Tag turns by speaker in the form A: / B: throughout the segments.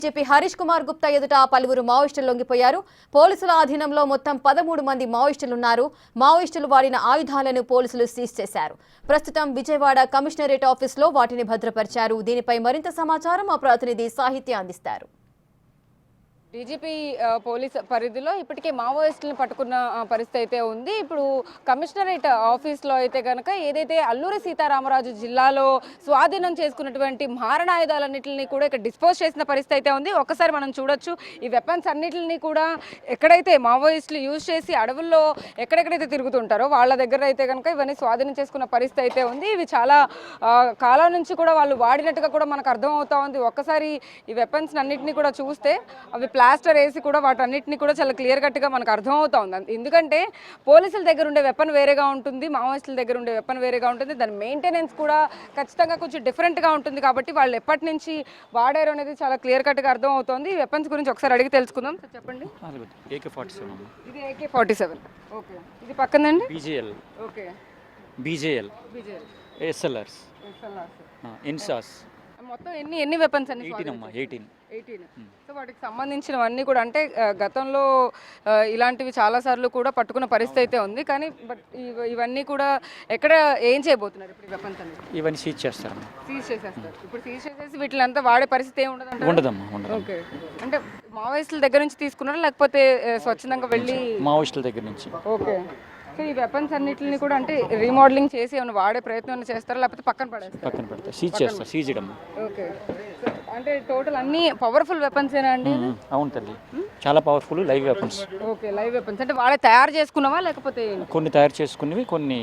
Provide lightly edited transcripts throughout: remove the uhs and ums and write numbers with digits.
A: DGP Harish Kumar Gupta ఎదుట పలువురు మావోయిస్టులు లొంగిపోయారు. పోలీసుల ఆధీనంలో మొత్తం 13 మంది మావోయిస్టులున్నారు. మావోయిస్టులు వాడిన ఆయుధాలను పోలీసులు సీజ్ చేశారు. ప్రస్తుతం విజయవాడ కమిషనరేట్ ఆఫీసులో వాటిని భద్రపరిచారు. దీనిపై మరింత సమాచారం మా ప్రతినిధి సాహిత్య అందిస్తారు.
B: డీజీపీ పోలీస్ పరిధిలో ఇప్పటికే మావోయిస్టులను పట్టుకున్న పరిస్థితి అయితే ఉంది. ఇప్పుడు కమిషనరేట్ ఆఫీస్లో అయితే కనుక ఏదైతే అల్లూరి సీతారామరాజు జిల్లాలో స్వాధీనం చేసుకున్నటువంటి మారణాయుధాలన్నింటినీ కూడా ఇక్కడ డిస్పోజ్ చేసిన పరిస్థితి అయితే ఉంది. ఒక్కసారి మనం చూడొచ్చు ఈ వెపన్స్ అన్నింటినీ కూడా ఎక్కడైతే మావోయిస్టులు యూజ్ చేసి అడవుల్లో ఎక్కడెక్కడైతే తిరుగుతుంటారో వాళ్ళ దగ్గర అయితే కనుక ఇవన్నీ స్వాధీనం చేసుకున్న పరిస్థితి అయితే ఉంది. ఇవి చాలా కాలం నుంచి కూడా వాళ్ళు వాడినట్టుగా కూడా మనకు అర్థమవుతా ఉంది. ఒక్కసారి ఈ వెపన్స్ అన్నింటినీ కూడా చూస్తే అవి ప్లాస్టర్ వేసి కూడా వాటన్నిటిని కూడా చాలా క్లియర్ కట్గా మనకు అర్థమవుతా ఉంది. ఎందుకంటే పోలీసుల దగ్గర ఉండే వెపన్ వేరేగా ఉంటుంది, మావోయిస్టుల దగ్గర ఉండే వెపన్ వేరేగా ఉంటుంది. దాని మెయింటెనెన్స్ కూడా ఖచ్చితంగా కొంచెం డిఫరెంట్గా ఉంటుంది. కాబట్టి వాళ్ళు ఎప్పటి నుంచి వాడారు అనేది చాలా క్లియర్ కట్గా అర్థమవుతుంది. ఈ వెపన్స్ గురించి ఒకసారి అడిగి తెలుసుకుందాం. సార్ చెప్పండి.
C: AK-47
B: ఇది AK-47. ఓకే. ఇది పక్కనండి
C: BGL.
B: Okay.
C: BJL SLRs INSAS
B: మొత్తం ఎన్ని వెపన్స్ అండి?
C: 18.
B: సో వాటికి సంబంధించినవన్నీ కూడా అంటే గతంలో ఇలాంటివి చాలాసార్లు కూడా పట్టుకున్న పరిస్థితి అయితే ఉంది. కానీ బట్ ఇవన్నీ కూడా ఎక్కడ ఏం చేయబోతున్నారు ఇప్పుడు? వెపన్స్ అనేది
C: ఇవన్నీ సీజ్ చేస్తారు.
B: సీజ్ చేసేస్తారు. ఇప్పుడు సీజ్ చేసేసి వీటిని అంతా వాడే పరిస్థితి ఏమి
C: ఉండదమ్మా.
B: ఓకే. అంటే మావోయిస్టుల దగ్గర నుంచి తీసుకున్నారా లేకపోతే స్వచ్ఛందంగా వెళ్ళి?
C: మావోయిస్టుల దగ్గర నుంచి.
B: ఓకే. సో ఈ వెపన్స్ అన్నిటిని కూడా అంటే రీమోడలింగ్ చేసి ఏమైనా వాడే ప్రయత్నం చేస్తారా లేకపోతే పక్కన
C: పడతారు? సీజ్ చేస్తారు. సీజ్ చేయడం.
B: ఓకే. అంటే టోటల్ అన్ని పవర్ఫుల్ వెపన్స్ ఏనా అండి?
C: అవును తల్లి, చాలా powerful live weapons.
B: Okay. Live weapons అంటే వాళ్ళే తయారు చేసుకున్నావా లేకపోతే?
C: కొన్ని తయారు చేసుకున్నవి, కొన్ని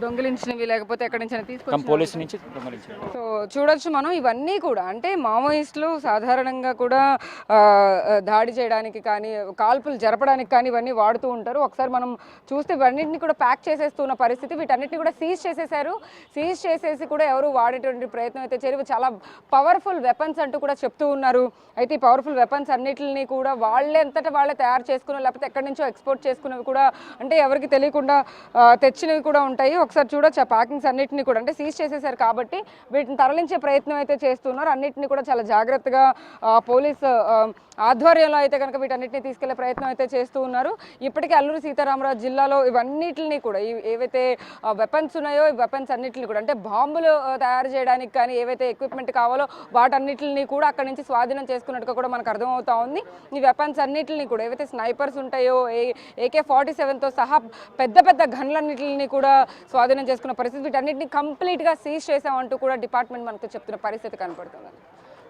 B: దొంగిలించినవి లేకపోతే ఎక్కడి నుంచి తీసుకొచ్చి
C: పోలీసు నుంచి దొంగిలించారు.
B: సో చూడొచ్చు మనం ఇవన్నీ కూడా అంటే మావోయిస్టులు సాధారణంగా కూడా దాడి చేయడానికి కానీ కాల్పులు జరపడానికి కానీ ఇవన్నీ వాడుతూ ఉంటారు. ఒకసారి మనం చూస్తే ఇవన్నింటినీ కూడా ప్యాక్ చేసేస్తున్న పరిస్థితి. వీటన్నిటిని కూడా సీజ్ చేసేసారు. సీజ్ చేసేసి కూడా ఎవరు వాడేటువంటి ప్రయత్నం అయితే చేయరు. చాలా పవర్ఫుల్ వెపన్స్ అంటూ కూడా చెప్తూ ఉన్నారు. అయితే ఈ పవర్ఫుల్ వెపన్స్ అన్నిటిని కూడా వాళ్ళంతటా వాళ్ళే తయారు చేసుకున్న లేకపోతే ఎక్కడి నుంచో ఎక్స్పోర్ట్ చేసుకున్నవి కూడా అంటే ఎవరికి తెలియకుండా తెచ్చినవి కూడా ఉంటాయి. ఒకసారి చూడొచ్చు ఆ ప్యాకింగ్స్ అన్నింటినీ కూడా అంటే సీజ్ చేసేసారు కాబట్టి వీటిని తరలించే ప్రయత్నం అయితే చేస్తున్నారు. అన్నింటినీ కూడా చాలా జాగ్రత్తగా పోలీస్ ఆధ్వర్యంలో అయితే కనుక వీటన్నిటిని తీసుకెళ్లే ప్రయత్నం అయితే చేస్తూ ఉన్నారు. ఇప్పటికే అల్లూరి సీతారామరాజు జిల్లాలో ఇవన్నిటిని కూడా ఏవైతే వెపన్స్ ఉన్నాయో ఈ వెపన్స్ అన్నింటిని కూడా అంటే బాంబులు తయారు చేయడానికి కానీ ఏవైతే ఎక్విప్మెంట్ కావాలో వాటన్నిటిని కూడా అక్కడి నుంచి స్వాధీనం చేసుకున్నట్టుగా కూడా మనకు అర్థమవుతా ఉంది. ఈ వెపన్స్ అన్నింటిని కూడా ఏవైతే స్నైపర్స్ ఉంటాయో AK-47తో సహా పెద్ద పెద్ద గన్లన్నింటిని కూడా స్వాధీనం చేసుకున్న పరిస్థితి. వీటన్నిటిని కంప్లీట్గా సీజ్ చేసామంటూ కూడా డిపార్ట్మెంట్ మనకు చెప్తున్న పరిస్థితి కనపడుతుంది.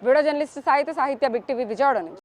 B: వీడియో జర్నలిస్ట్ సాహిత్య బిగ్ టీవీ విజయవాడ నుంచి.